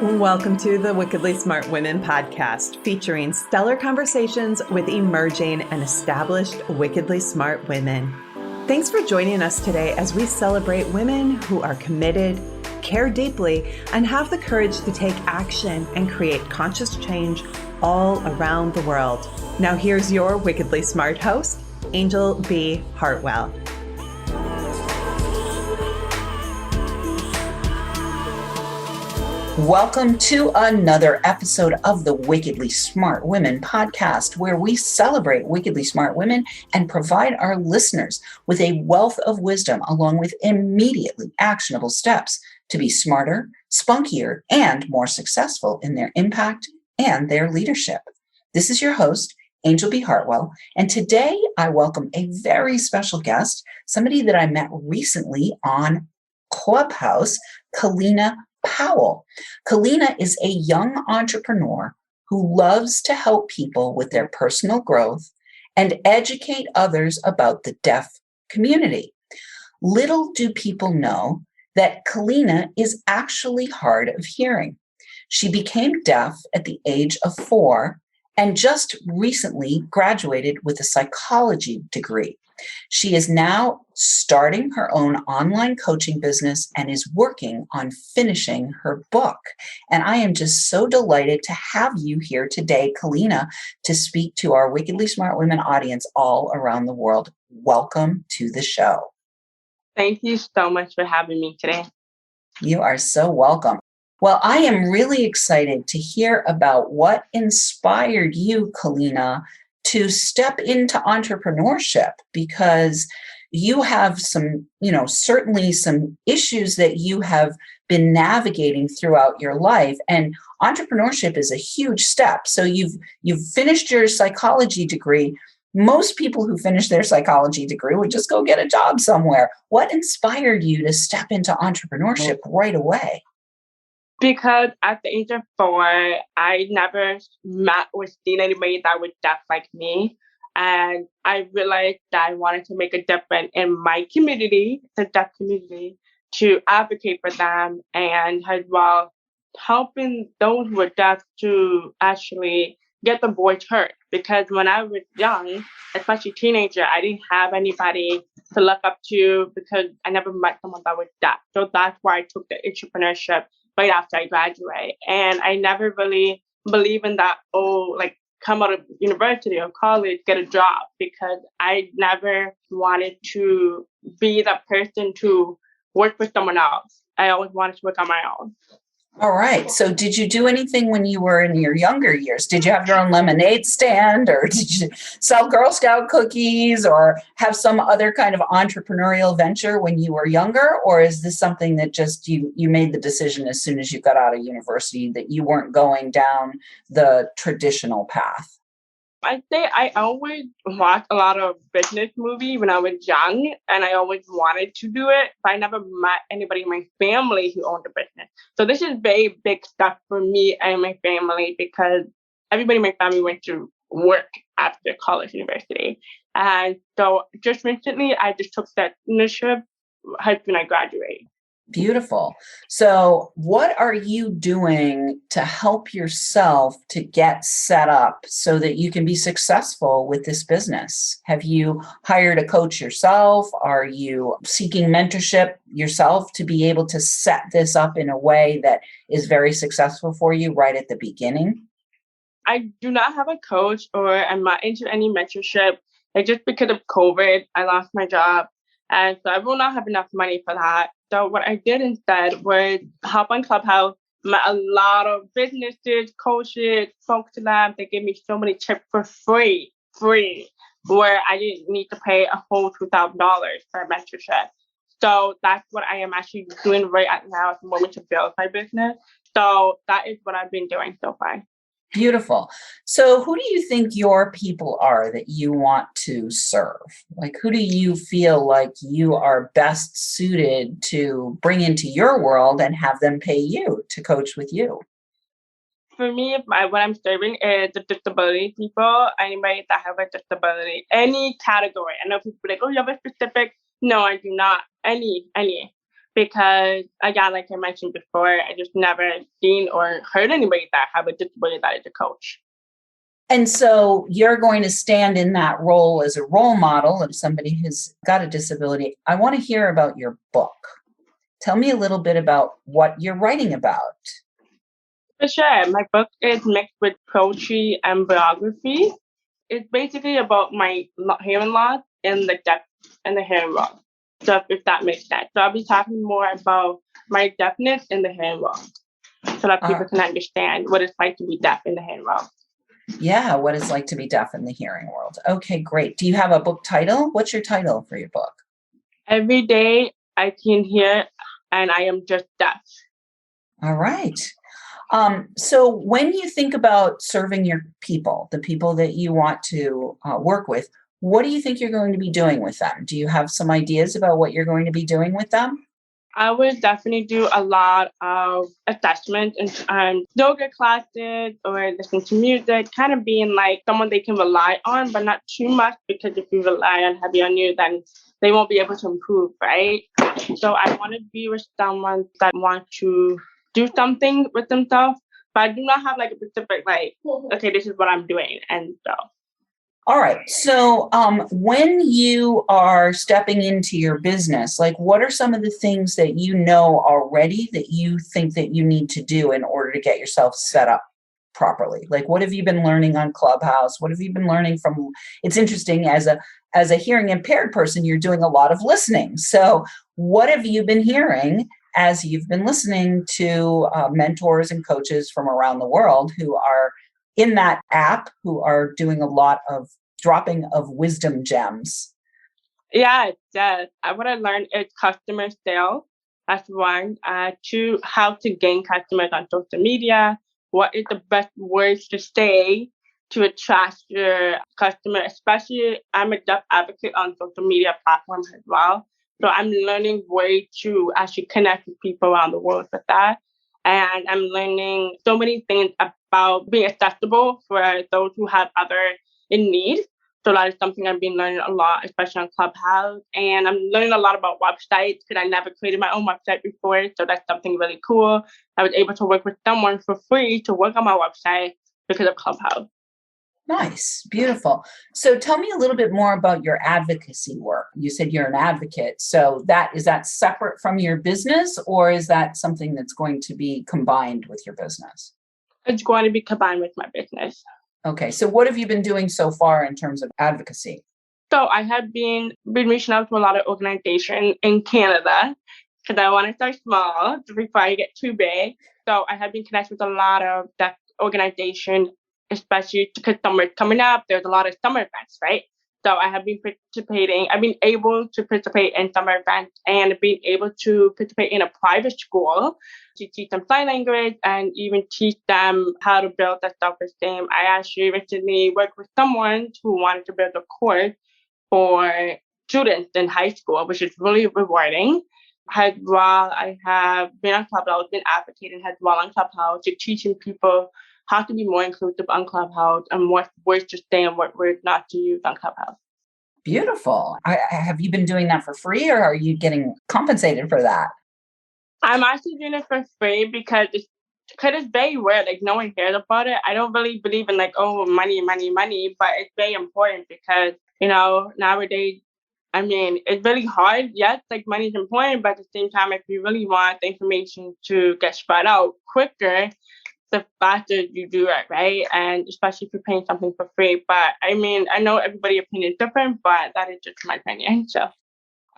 Welcome to the Wickedly Smart Women podcast, featuring stellar conversations with emerging and established wickedly smart women. Thanks for joining us today as we celebrate women who are committed, care deeply, and have the courage to take action and create conscious change all around the world. Now here's your wickedly smart host, Anjel B. Hartwell. Welcome to another episode of the Wickedly Smart Women podcast, where we celebrate wickedly smart women and provide our listeners with a wealth of wisdom along with immediately actionable steps to be smarter, spunkier, and more successful in their impact and their leadership. This is your host, Anjel B. Hartwell, and today I welcome a very special guest, somebody that I met recently on Clubhouse, Kellina Powell. Kellina is a young entrepreneur who loves to help people with their personal growth and educate others about the deaf community. Little do people know that Kellina is actually hard of hearing. She became deaf at the age of 4 and just recently graduated with a psychology degree. She is now starting her own online coaching business and is working on finishing her book. And I am just so delighted to have you here today, Kellina, to speak to our Wickedly Smart Women audience all around the world. Welcome to the show. Thank you so much for having me today. You are so welcome. Well, I am really excited to hear about what inspired you, Kellina, to step into entrepreneurship, because you have some, certainly some issues that you have been navigating throughout your life, and entrepreneurship is a huge step. So you've finished your psychology degree. Most people who finish their psychology degree would just go get a job somewhere. What inspired you to step into entrepreneurship right away? Because at the age of 4, I never met or seen anybody that was deaf like me. And I realized that I wanted to make a difference in my community, the deaf community, to advocate for them, and as well helping those who are deaf to actually get the voice heard. Because when I was young, especially teenager, I didn't have anybody to look up to because I never met someone that was deaf. So that's why I took the entrepreneurship right after I graduate. And I never really believe in that, come out of university or college, get a job, because I never wanted to be that person to work for someone else. I always wanted to work on my own. All right. So did you do anything when you were in your younger years? Did you have your own lemonade stand, or did you sell Girl Scout cookies, or have some other kind of entrepreneurial venture when you were younger? Or is this something that just you made the decision as soon as you got out of university that you weren't going down the traditional path? I'd say I always watched a lot of business movies when I was young, and I always wanted to do it, but I never met anybody in my family who owned a business. So this is very big stuff for me and my family, because everybody in my family went to work after college, university. And so just recently, I just took that initiative when I graduated. Beautiful. So what are you doing to help yourself to get set up so that you can be successful with this business? Have you hired a coach yourself? Are you seeking mentorship yourself to be able to set this up in a way that is very successful for you right at the beginning? I do not have a coach, or I'm not into any mentorship. Just because of COVID, I lost my job. And so I will not have enough money for that. So what I did instead was hop on Clubhouse, met a lot of businesses, coaches, spoke to them. They gave me so many tips for free, where I didn't need to pay a whole $2,000 for a mentorship. So that's what I am actually doing right now at the moment to build my business. So that is what I've been doing so far. Beautiful. So who do you think your people are that you want to serve? Like, who do you feel like you are best suited to bring into your world and have them pay you to coach with you? For me, what I'm serving is the disability people, anybody that have a disability, any category. I know people are like, oh, you have a specific? No, I do not. Any. because, again, like I mentioned before, I just never seen or heard anybody that have a disability that is a coach. And so you're going to stand in that role as a role model of somebody who's got a disability. I want to hear about your book. Tell me a little bit about what you're writing about. For sure. My book is mixed with poetry and biography. It's basically about my hearing loss and the deaf and the hearing loss. So if that makes sense. So I'll be talking more about my deafness and the hearing loss so that people can understand what it's like to be deaf in the hearing loss. Yeah, what it's like to be deaf in the hearing world. Okay, great. Do you have a book title? What's your title for your book? Every day I can hear and I am just deaf. All right. So when you think about serving your people, the people that you want to work with, what do you think you're going to be doing with them? Do you have some ideas about what you're going to be doing with them? I would definitely do a lot of assessments and yoga classes or listen to music, kind of being like someone they can rely on, but not too much, because if you rely on heavy on you, then they won't be able to improve, right? So I want to be with someone that wants to do something with themselves, but I do not have like a specific, like, okay, this is what I'm doing. And so. All right. So when you are stepping into your business, like what are some of the things that you know already that you think that you need to do in order to get yourself set up properly? Like what have you been learning on Clubhouse? What have you been learning from, it's interesting, as a hearing impaired person, you're doing a lot of listening. So what have you been hearing as you've been listening to mentors and coaches from around the world who are in that app, who are doing a lot of dropping of wisdom gems? Yeah, yes. What I learned is customer sales. That's one. Two, how to gain customers on social media. What is the best words to say to attract your customer? Especially, I'm a deaf advocate on social media platforms as well. So I'm learning ways to actually connect with people around the world with that. And I'm learning so many things about being accessible for those who have other in need. So that is something I've been learning a lot, especially on Clubhouse. And I'm learning a lot about websites because I never created my own website before. So that's something really cool. I was able to work with someone for free to work on my website because of Clubhouse. Nice. Beautiful. So tell me a little bit more about your advocacy work. You said you're an advocate. So is that separate from your business, or is that something that's going to be combined with your business? It's going to be combined with my business. Okay. So what have you been doing so far in terms of advocacy? So I have been reaching out to a lot of organizations in Canada because I want to start small before I get too big. So I have been connected with a lot of deaf organizations, especially because summer's coming up. There's a lot of summer events, right? So I have been participating. I've been able to participate in summer events and being able to participate in a private school to teach them sign language and even teach them how to build their self-esteem. I actually recently worked with someone who wanted to build a course for students in high school, which is really rewarding. As well, I have been on Clubhouse, been advocating as well on Clubhouse to teaching people how to be more inclusive on Clubhouse and what words to say and what words not to use on Clubhouse. Beautiful. Have you been doing that for free, or are you getting compensated for that? I'm actually doing it for free because it's very rare. Like, no one cares about it. I don't really believe in like, oh, money, money, money, but it's very important because, nowadays, I mean, it's really hard. Yes, like money is important, but at the same time, if you really want the information to get spread out quicker, the faster you do it, right? And especially if you're paying something for free. But I mean, I know everybody's opinion is different, but that is just my opinion. So.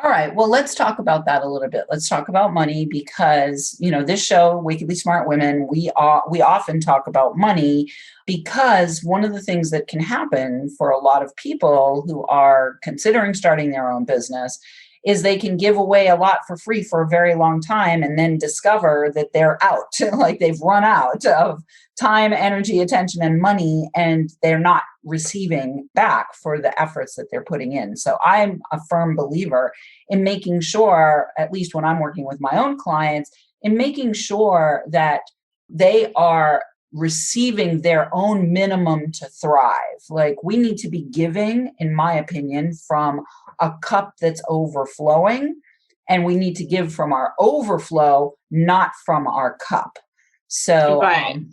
All right. Well, let's talk about that a little bit. Let's talk about money because, this show, Wickedly Smart Women, we often talk about money because one of the things that can happen for a lot of people who are considering starting their own business is they can give away a lot for free for a very long time and then discover that they're out, like they've run out of time, energy, attention, and money, and they're not receiving back for the efforts that they're putting in. So I'm a firm believer in making sure, at least when I'm working with my own clients, in making sure that they are receiving their own minimum to thrive. Like, we need to be giving, in my opinion, from a cup that's overflowing. and we need to give from our overflow, not from our cup. So, Right.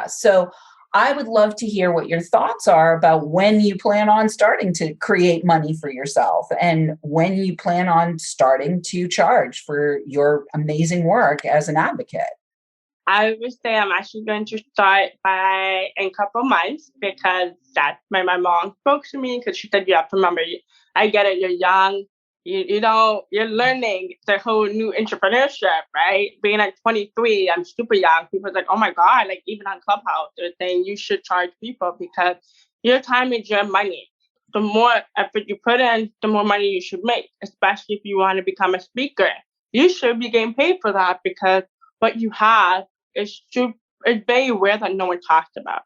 so I would love to hear what your thoughts are about when you plan on starting to create money for yourself and when you plan on starting to charge for your amazing work as an advocate. I would say I'm actually going to start by in a couple months because that's when my mom spoke to me because she said, you have to remember, I get it, you're young, you know, you're learning the whole new entrepreneurship, right? Being at 23, I'm super young. People's like, oh my God, like even on Clubhouse, they're saying you should charge people because your time is your money. The more effort you put in, the more money you should make, especially if you want to become a speaker. You should be getting paid for that because what you have it's very rare that no one talks about.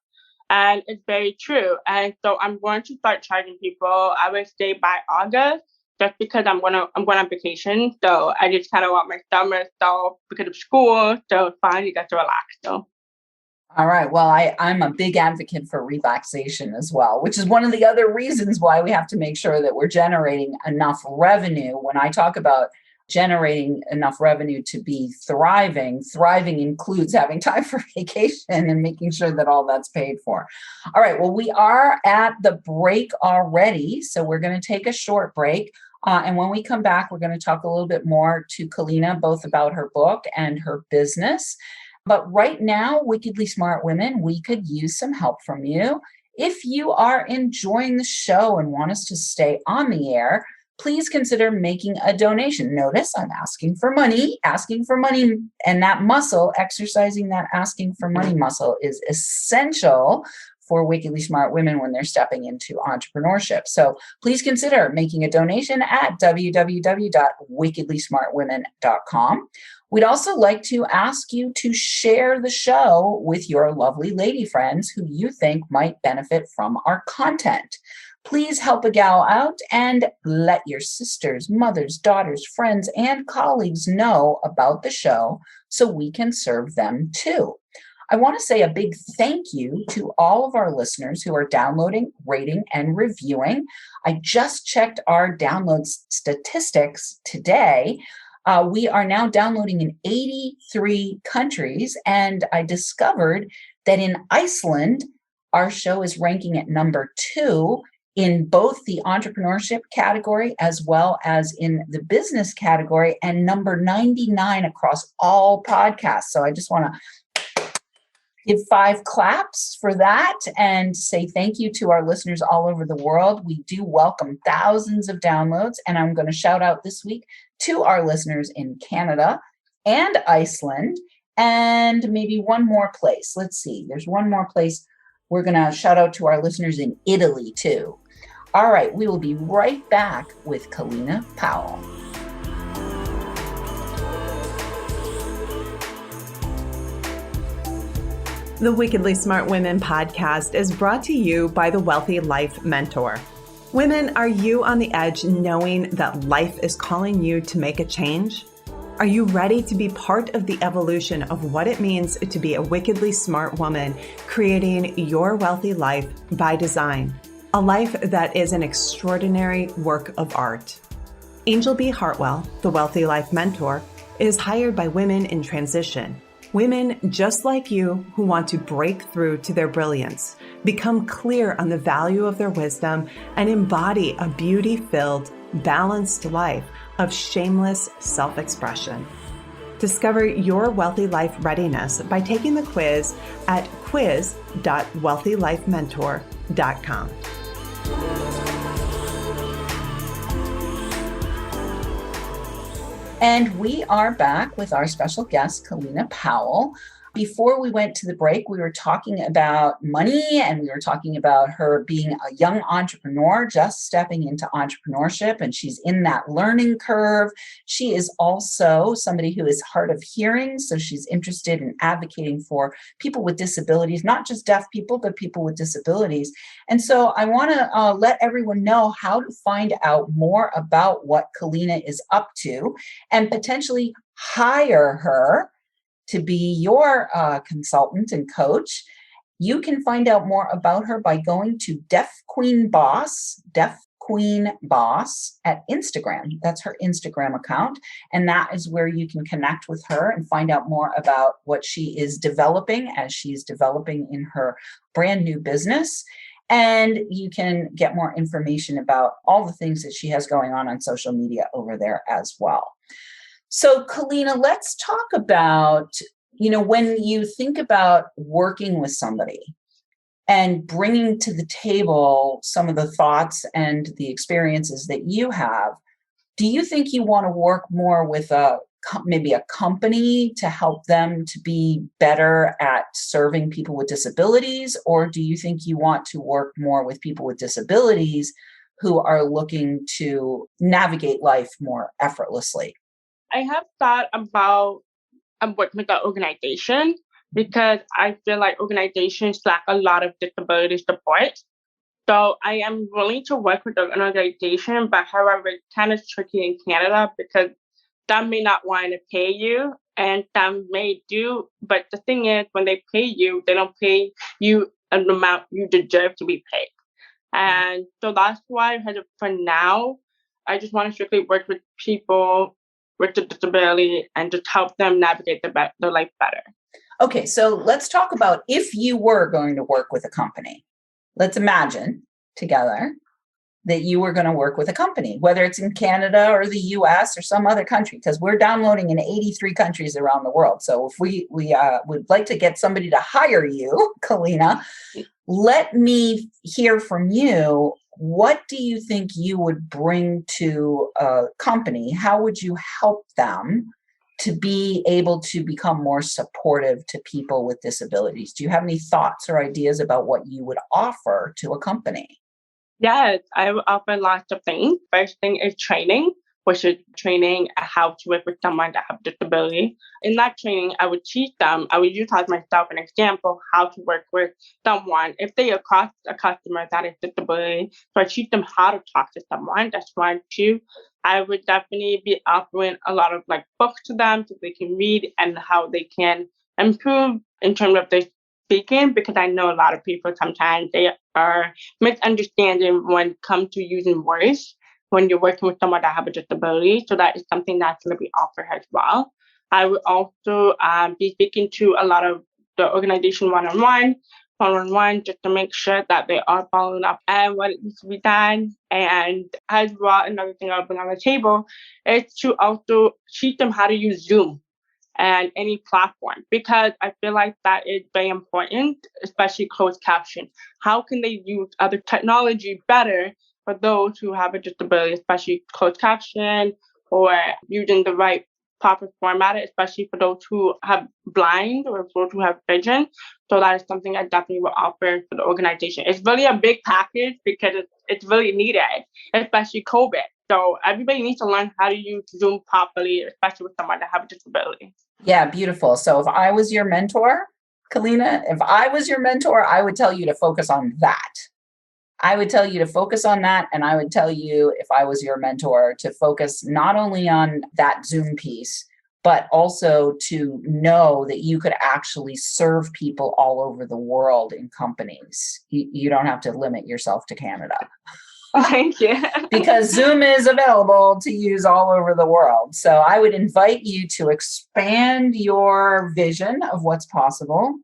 And it's very true. And so I'm going to start charging people, I would say by August, just because I'm going on vacation. So I just kind of want my summer so because of school. So finally get to relax. So all right. Well, I'm a big advocate for relaxation as well, which is one of the other reasons why we have to make sure that we're generating enough revenue. When I talk about generating enough revenue to be thriving includes having time for vacation and making sure that all that's paid for. All right. Well, we are at the break already. So we're going to take a short break. And when we come back, we're going to talk a little bit more to Kellina, both about her book and her business. But right now, Wickedly Smart Women, we could use some help from you. If you are enjoying the show and want us to stay on the air, please consider making a donation. Notice I'm asking for money, and that muscle, exercising that asking for money muscle is essential for Wickedly Smart Women when they're stepping into entrepreneurship. So please consider making a donation at www.wickedlysmartwomen.com. We'd also like to ask you to share the show with your lovely lady friends who you think might benefit from our content. Please help a gal out and let your sisters, mothers, daughters, friends, and colleagues know about the show so we can serve them too. I want to say a big thank you to all of our listeners who are downloading, rating, and reviewing. I just checked our download statistics today. We are now downloading in 83 countries, and I discovered that in Iceland, our show is ranking at number 2 in both the entrepreneurship category as well as in the business category, and number 99 across all podcasts. So I just want to give 5 claps for that and say thank you to our listeners all over the world. We do welcome thousands of downloads, and I'm going to shout out this week to our listeners in Canada and Iceland and maybe one more place. Let's see. There's one more place. We're going to shout out to our listeners in Italy too. All right. We will be right back with Kellina Powell. The Wickedly Smart Women podcast is brought to you by the Wealthy Life Mentor. Women, are you on the edge knowing that life is calling you to make a change? Are you ready to be part of the evolution of what it means to be a wickedly smart woman, creating your wealthy life by design? A life that is an extraordinary work of art. Anjel B. Hartwell, the Wealthy Life Mentor, is hired by women in transition. Women just like you who want to break through to their brilliance, become clear on the value of their wisdom, and embody a beauty-filled, balanced life of shameless self-expression. Discover your wealthy life readiness by taking the quiz at quiz.wealthylifementor.com. And we are back with our special guest, Kellina Powell. Before we went to the break, we were talking about money, and we were talking about her being a young entrepreneur, just stepping into entrepreneurship, and she's in that learning curve. She is also somebody who is hard of hearing, so she's interested in advocating for people with disabilities, not just deaf people, but people with disabilities. And so I want to let everyone know how to find out more about what Kellina is up to and potentially hire her to be your consultant and coach. You can find out more about her by going to Deaf Queen Boss, Queen Boss at Instagram. That's her Instagram account. And that is where you can connect with her and find out more about what she is developing as she's developing in her brand new business. And you can get more information about all the things that she has going on social media over there as well. So, Kellina, let's talk about, when you think about working with somebody and bringing to the table some of the thoughts and the experiences that you have, do you think you want to work more with maybe a company to help them to be better at serving people with disabilities? Or do you think you want to work more with people with disabilities who are looking to navigate life more effortlessly? I have thought about working with the organization because I feel like organizations lack a lot of disability support. So I am willing to work with an organization, but however, it's kind of tricky in Canada because some may not want to pay you and some may do. But the thing is, when they pay you, they don't pay you an amount you deserve to be paid. And so that's why for now, I just want to strictly work with people with a disability and just help them navigate their life better. Okay, so let's talk about if you were going to work with a company. Let's imagine together that you were going to work with a company, whether it's in Canada or the US or some other country, because we're downloading in 83 countries around the world. So if we would like to get somebody to hire you, Kellina, let me hear from you. What do you think you would bring to a company? How would you help them to be able to become more supportive to people with disabilities? Do you have any thoughts or ideas about what you would offer to a company? Yes, I will offer lots of things. First thing is training, which is training how to work with someone that have disability. In that training, I would teach them, I would utilize myself an example how to work with someone if they across a customer that is disability. So I teach them how to talk to someone. That's one. Two, I would definitely be offering a lot of books to them so they can read and how they can improve in terms of their speaking, because I know a lot of people sometimes they are misunderstanding when it comes to using words when you're working with someone that have a disability. So that is something that's going to be offered as well. I would also be speaking to a lot of the organization one-on-one, just to make sure that they are following up and what needs to be done. And as well, another thing I'll bring on the table is to also teach them how to use Zoom and any platform, because I feel like that is very important, especially closed caption. How can they use other technology better for those who have a disability, especially closed caption or using the right proper format, especially for those who have blind or those who have vision. So that is something I definitely will offer for the organization. It's really a big package because it's really needed, especially COVID. So everybody needs to learn how to use Zoom properly, especially with someone that have a disability. Yeah, beautiful. So if I was your mentor, Kellina, I would tell you to focus on that. I would tell you to focus on that. And I would tell you, if I was your mentor, to focus not only on that Zoom piece, but also to know that you could actually serve people all over the world in companies. You don't have to limit yourself to Canada. Thank you. Because Zoom is available to use all over the world. So I would invite you to expand your vision of what's possible.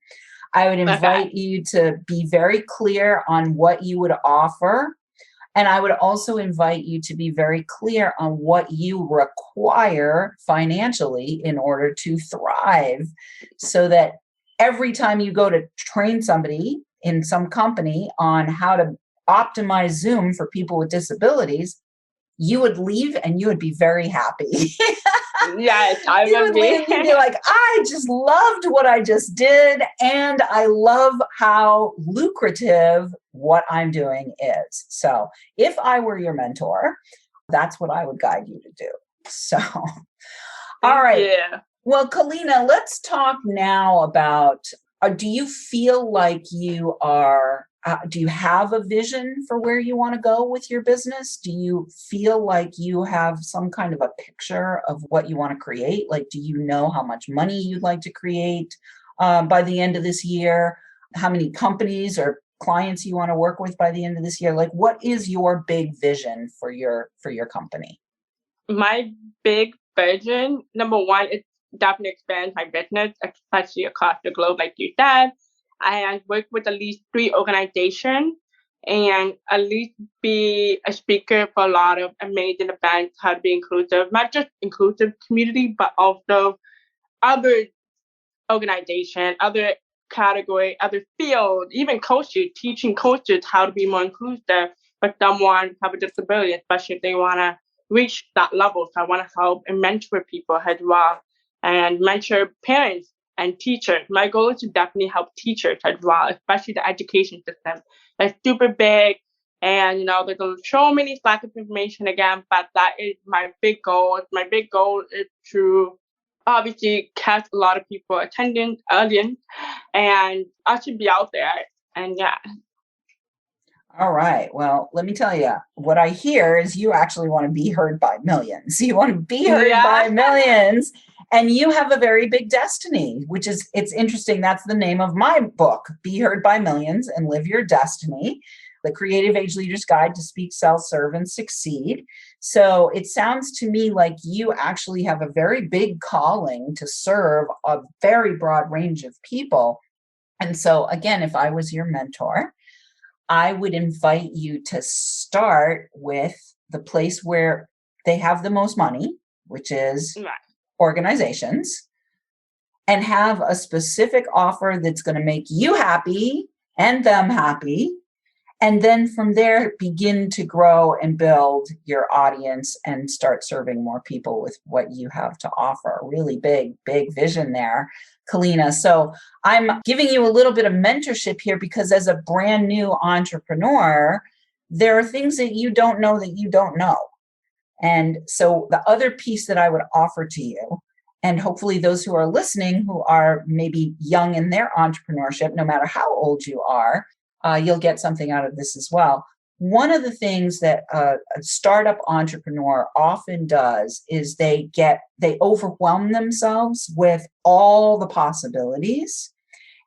I would invite you to be very clear on what you would offer. And I would also invite you to be very clear on what you require financially in order to thrive, so that every time you go to train somebody in some company on how to optimize Zoom for people with disabilities, you would leave and you would be very happy. Yes, I would be. You'd be like, I just loved what I just did, and I love how lucrative what I'm doing is. So if I were your mentor, that's what I would guide you to do. So, all right. Yeah. Well, Kellina, let's talk now about, do you feel like you are, do you have a vision for where you want to go with your business? Do you feel like you have some kind of a picture of what you want to create? Like, do you know how much money you'd like to create by the end of this year? How many companies or clients you want to work with by the end of this year? Like, what is your big vision for your company? My big vision, number one, is definitely expand my business, especially across the globe, like you said, and work with at least 3 organizations and at least be a speaker for a lot of amazing events, how to be inclusive, not just inclusive community, but also other organization, other category, other field, even coaches, teaching coaches how to be more inclusive for someone who have a disability, especially if they want to reach that level. So I want to help and mentor people as well and mentor parents and teachers. My goal is to definitely help teachers as well, especially the education system. That's super big. And, there's so many lack of information again, but that is my big goal. My big goal is to obviously catch a lot of people attending audience and I should be out there. And yeah. All right. Well, let me tell you, what I hear is you actually want to be heard by millions. You want to be heard by millions. And you have a very big destiny, which is, it's interesting. That's the name of my book, Be Heard by Millions and Live Your Destiny, the Creative Age Leader's Guide to Speak, Sell, Serve, and Succeed. So it sounds to me like you actually have a very big calling to serve a very broad range of people. And so again, if I was your mentor, I would invite you to start with the place where they have the most money, which is organizations, and have a specific offer that's going to make you happy and them happy. And then from there, begin to grow and build your audience and start serving more people with what you have to offer. Really big, big vision there, Kellina. So I'm giving you a little bit of mentorship here because as a brand new entrepreneur, there are things that you don't know that you don't know. And so the other piece that I would offer to you, and hopefully those who are listening who are maybe young in their entrepreneurship, no matter how old you are, you'll get something out of this as well. One of the things that a startup entrepreneur often does is they overwhelm themselves with all the possibilities,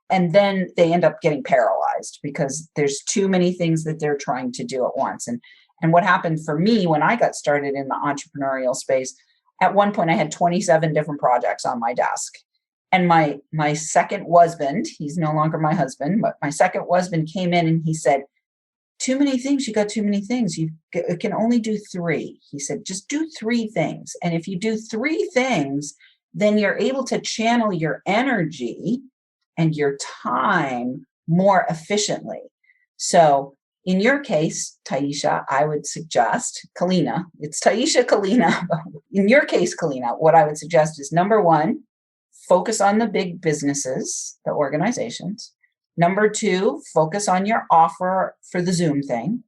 and then they end up getting paralyzed because there's too many things that they're trying to do at once. And what happened for me when I got started in the entrepreneurial space, at one point I had 27 different projects on my desk. And my second husband, he's no longer my husband, but my second husband came in and he said, too many things, you got too many things. You can only do 3. He said, just do 3 things. And if you do 3 things, then you're able to channel your energy and your time more efficiently. So in your case, Taisha, I would suggest, Kellina, it's Taisha, Kellina. In your case, Kellina, what I would suggest is number 1, focus on the big businesses, the organizations. Number 2, focus on your offer for the Zoom thing.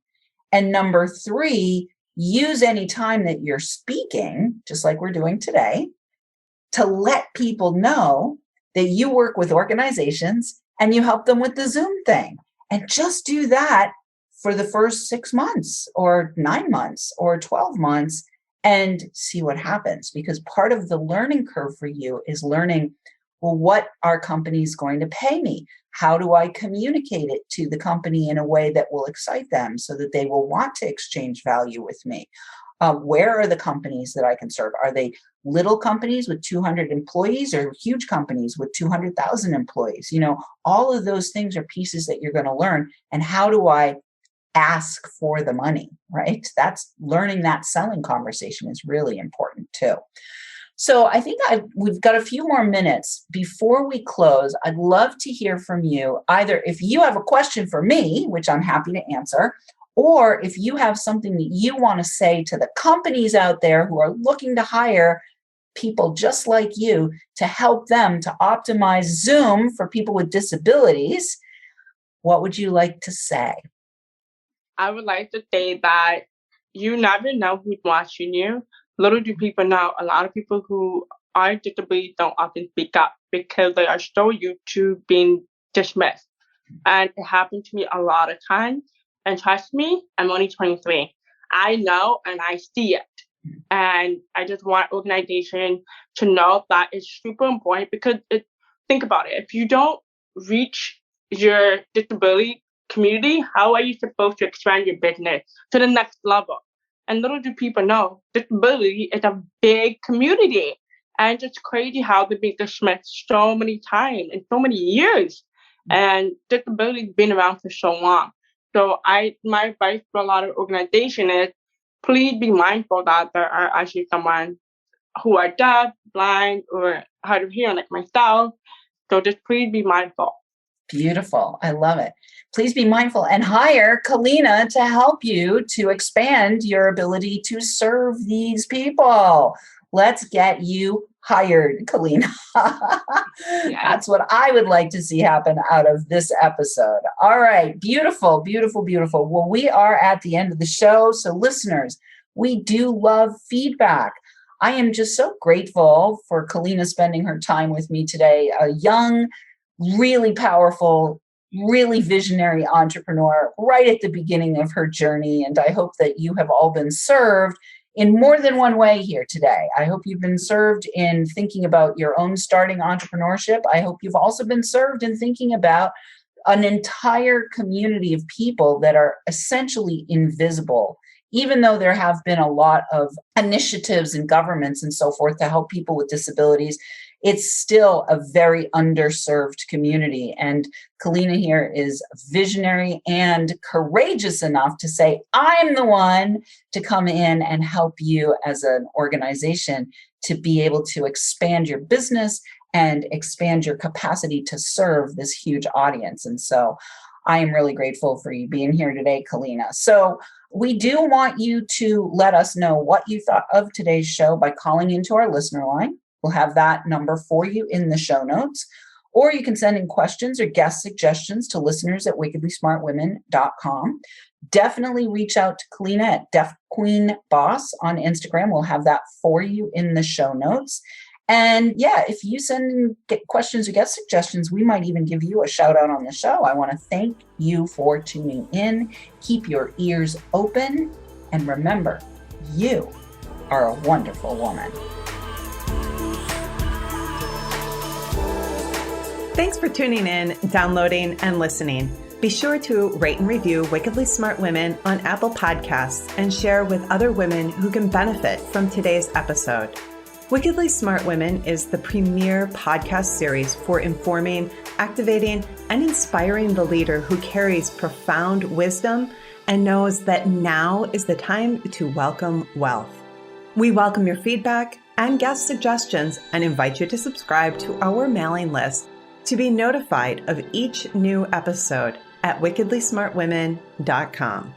And number 3, use any time that you're speaking, just like we're doing today, to let people know that you work with organizations and you help them with the Zoom thing. And just do that for the first 6 months or 9 months or 12 months. And see what happens, because part of the learning curve for you is learning, well, what are companies going to pay me? How do I communicate it to the company in a way that will excite them so that they will want to exchange value with me? Where are the companies that I can serve? Are they little companies with 200 employees or huge companies with 200,000 employees? All of those things are pieces that you're going to learn. And how do I ask for the money, right? That's learning. That selling conversation is really important too. So I think we've got a few more minutes before we close. I'd love to hear from you, either if you have a question for me, which I'm happy to answer, or if you have something that you want to say to the companies out there who are looking to hire people just like you to help them to optimize Zoom for people with disabilities. What would you like to say? I would like to say that you never know who's watching you. Little do people know, a lot of people who are disabilities don't often speak up because they are so used to being dismissed. And it happened to me a lot of times. And trust me, I'm only 23. I know and I see it. And I just want organizations to know that it's super important because think about it. If you don't reach your disability community, how are you supposed to expand your business to the next level? And little do people know, disability is a big community. And it's crazy how they've been dismissed so many times in so many years. And disability's been around for so long. So my advice for a lot of organizations is please be mindful that there are actually someone who are deaf, blind, or hard of hearing like myself. So just please be mindful. Beautiful. I love it. Please be mindful and hire Kellina to help you to expand your ability to serve these people. Let's get you hired, Kellina. That's what I would like to see happen out of this episode. All right. Beautiful, beautiful, beautiful. Well, we are at the end of the show. So listeners, we do love feedback. I am just so grateful for Kellina spending her time with me today. A young, really powerful, really visionary entrepreneur right at the beginning of her journey. And I hope that you have all been served in more than one way here today. I hope you've been served in thinking about your own starting entrepreneurship. I hope you've also been served in thinking about an entire community of people that are essentially invisible, even though there have been a lot of initiatives and governments and so forth to help people with disabilities. It's still a very underserved community. And Kellina here is visionary and courageous enough to say, I'm the one to come in and help you as an organization to be able to expand your business and expand your capacity to serve this huge audience. And so I am really grateful for you being here today, Kellina. So we do want you to let us know what you thought of today's show by calling into our listener line. We'll have that number for you in the show notes. Or you can send in questions or guest suggestions to listeners@wickedlysmartwomen.com. Definitely reach out to Kellina at Deaf Queen Boss on Instagram. We'll have that for you in the show notes. And yeah, if you send in questions or guest suggestions, we might even give you a shout out on the show. I want to thank you for tuning in. Keep your ears open. And remember, you are a wonderful woman. Thanks for tuning in, downloading, and listening. Be sure to rate and review Wickedly Smart Women on Apple Podcasts and share with other women who can benefit from today's episode. Wickedly Smart Women is the premier podcast series for informing, activating, and inspiring the leader who carries profound wisdom and knows that now is the time to welcome wealth. We welcome your feedback and guest suggestions and invite you to subscribe to our mailing list to be notified of each new episode at wickedlysmartwomen.com.